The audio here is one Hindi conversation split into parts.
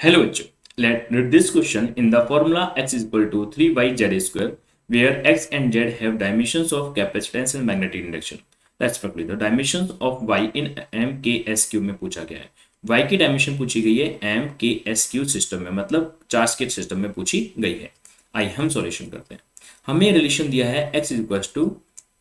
Hello bachcho, let's read this question in the formula x is equal to 3y square where x and z have dimensions of capacitance and magnetic induction. Let's calculate the dimensions of y in m k s cube में पूछा गया है। y की डायमेंशन पूछी गई है m k s cube system में, मतलब चार्ज के सिस्टम में पूछी गई है। आइए हम सॉल्यूशन करते हैं। हमें रिलेशन दिया है x is equal to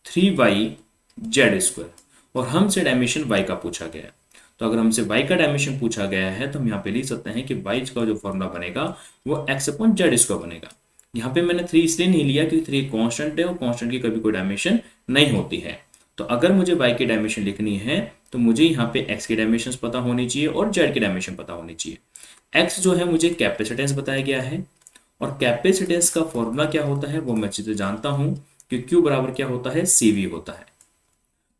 3y square और हमसे डायमेंशन y का पूछा गया है। तो अगर हमसे y का डायमेंशन पूछा गया है तो हम यहाँ पे लिख सकते हैं कि y का जो फॉर्मूला बनेगा वो x अपॉन जेड स्क्वायर बनेगा। यहाँ पे मैंने 3 इसलिए नहीं लिया क्योंकि 3 कांस्टेंट है और कांस्टेंट की कभी कोई डायमेंशन नहीं होती है। तो अगर मुझे y की डायमेंशन लिखनी है तो मुझे यहाँ पे x की डायमेंशन पता होनी चाहिए और z की डायमेंशन पता होनी चाहिए। x जो है मुझे कैपेसिटेंस बताया गया है और कैपेसिटेंस का फॉर्मूला क्या होता है वो मैं अच्छे से जानता हूँ कि Q बराबर क्या होता है, CV होता है।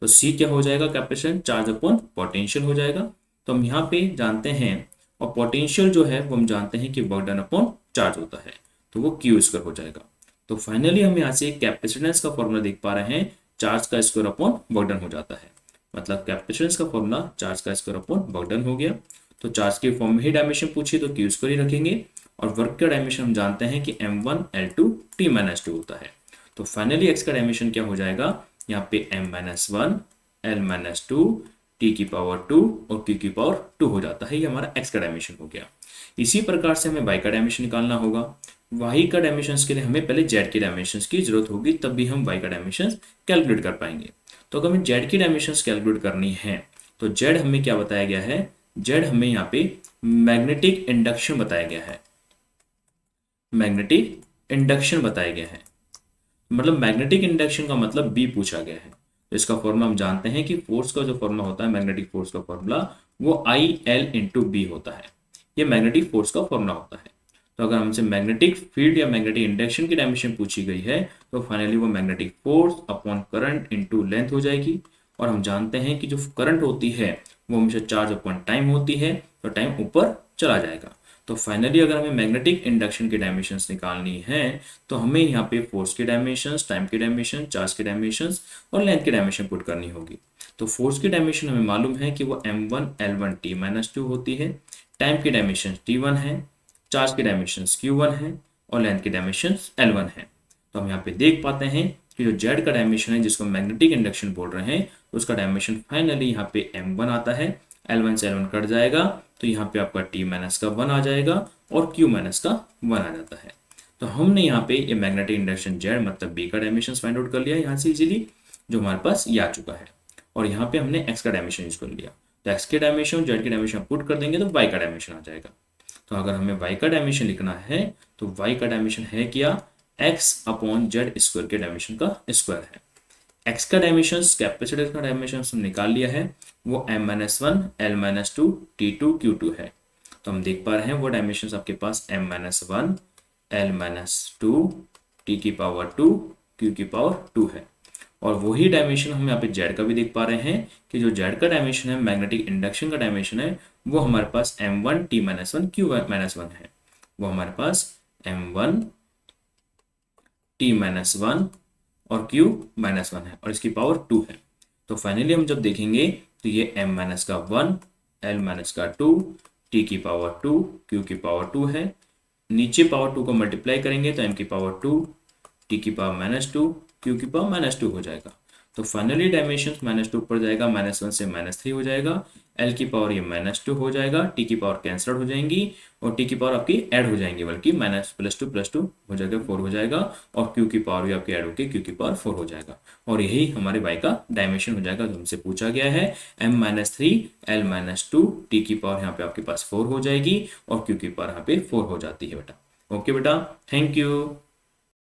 तो C क्या हो जाएगा, कैपेसिटेंस चार्ज अपॉन पोटेंशियल हो जाएगा। तो हम यहाँ पे जानते हैं और पोटेंशियल जो है वो हम जानते हैं कि वर्क डन अपॉन चार्ज होता है, तो वो Q स्क्वायर हो जाएगा। तो फाइनली हम यहाँ से कैपेसिटेंस का फॉर्मूला देख पा रहे हैं, चार्ज का स्क्वायर अपॉन वर्क डन हो जाता है। मतलब कैपेसिटेंस का फॉर्मूला चार्ज का स्क्वायर अपॉन वर्क डन हो गया। तो चार्ज के फॉर्म में ही डायमेंशन पूछी तो Q स्क्वायर ही रखेंगे और वर्क का डायमेंशन हम जानते हैं कि m1 L2 T-2 होता है। तो फाइनली x का डायमेंशन क्या हो जाएगा, यहाँ पे m-1 L-2 t की पावर 2 और q की पावर 2 हो जाता है। ये हमारा x का डायमेंशन हो गया। इसी प्रकार से हमें y का डायमेंशन निकालना होगा। y का डायमेंशन के लिए हमें पहले z की डायमेंशन की जरूरत होगी, तब भी हम y का डायमेंशन कैलकुलेट कर पाएंगे। तो अगर हमें z की डायमेंशन कैलकुलेट करनी है तो z हमें क्या बताया गया है, z हमें यहाँ पे मैग्नेटिक इंडक्शन बताया गया है। मैग्नेटिक इंडक्शन बताया गया है, मतलब मैग्नेटिक इंडक्शन का मतलब B पूछा गया है। तो इसका फॉर्मूला हम जानते हैं कि फोर्स का जो फॉर्मूला होता है, मैग्नेटिक फोर्स का फॉर्मूला वो IL इंटू बी होता है। ये मैग्नेटिक फोर्स का फॉर्मूला होता है। तो अगर हमसे मैग्नेटिक फील्ड या मैग्नेटिक इंडक्शन की डायमेंशन पूछी गई है तो फाइनली वो magnetic force upon current into length हो जाएगी। और हम जानते हैं कि जो करंट होती है वो हमेशा चार्ज अपॉन टाइम होती है, तो टाइम ऊपर चला जाएगा। तो फाइनली अगर हमें मैग्नेटिक इंडक्शन की डायमेंशंस निकालनी है तो हमें यहाँ पे फोर्स की डायमेंशंस, टाइम की डायमेंशन, चार्ज की डायमेंशंस और लेंथ की डायमेंशन पुट करनी होगी। तो फोर्स की डायमेंशन हमें मालूम है कि वो m1 L1 T-2 होती है, टाइम की डायमेंशन T1 है, चार्ज की डायमेंशन Q1 है और लेंथ की डायमेंशन L1 है। तो हम यहाँ पे देख पाते हैं कि जो Z का डायमेंशन है जिसको मैग्नेटिक इंडक्शन बोल रहे हैं उसका डायमेंशन फाइनली यहाँ पे m1 आता है। L1 से L1 कट जाएगा तो यहाँ पे आपका T-1 आ जाएगा और Q-1 आ जाता है। तो हमने यहाँ पे ये मैग्नेटिक इंडक्शन Z मतलब B का डायमेंशन फाइंड आउट कर लिया यहाँ से इजीली, जो हमारे पास ये आ चुका है। और यहाँ पे हमने x का डायमेंशन यूज कर लिया, तो x के डायमेंशन Z के डायमेंशन पुट कर देंगे तो y का डायमेंशन आ जाएगा। तो अगर हमें y का डायमेंशन लिखना है तो y का डायमेंशन है क्या, x अपॉन जेड स्क्वायर के डायमेंशन का स्क्वायर है। x का डायमेंशन, कैपेसिटर का डायमेंशन हम निकाल लिया है, वो m-1 L-2 T2 Q2 है। तो हम देख पा रहे हैं वो डायमेंशन आपके पास m-1 L-2 T की पावर 2 Q की पावर 2 है। और वही डायमेंशन हम यहाँ पे z का भी देख पा रहे हैं कि जो z का डायमेंशन है, मैग्नेटिक इंडक्शन का डायमेंशन है, वो हमारे पास m1 T-1 Q-1 है। वो हमारे पास m1 T-1 और Q-1 है और इसकी पावर 2 है। तो फाइनली हम जब देखेंगे तो ये m-1 L-2 T की पावर 2 Q की पावर 2 है। नीचे पावर 2 को मल्टीप्लाई करेंगे तो m की पावर 2 T की पावर -2 Q की पावर -2 हो जाएगा। तो फाइनली डायमेंशन -2 ऊपर जाएगा, -1 से -3 हो जाएगा, L की पावर ये -2 हो जाएगा, T की पावर कैंसल हो जाएंगी और T की पावर आपकी ऐड हो जाएंगी, बल्कि +2 हो जाएगा 4 हो जाएगा और Q की पावर भी आपकी ऐड होकर Q की पावर 4 हो जाएगा। और यही हमारे y का डायमेंशन हो जाएगा। तो हमसे पूछा गया है m-3 L-2 T की पावर यहाँ पे आपके पास 4 हो जाएगी और Q की पावर यहाँ पे 4 हो जाती है बेटा। ओके बेटा, थैंक यू।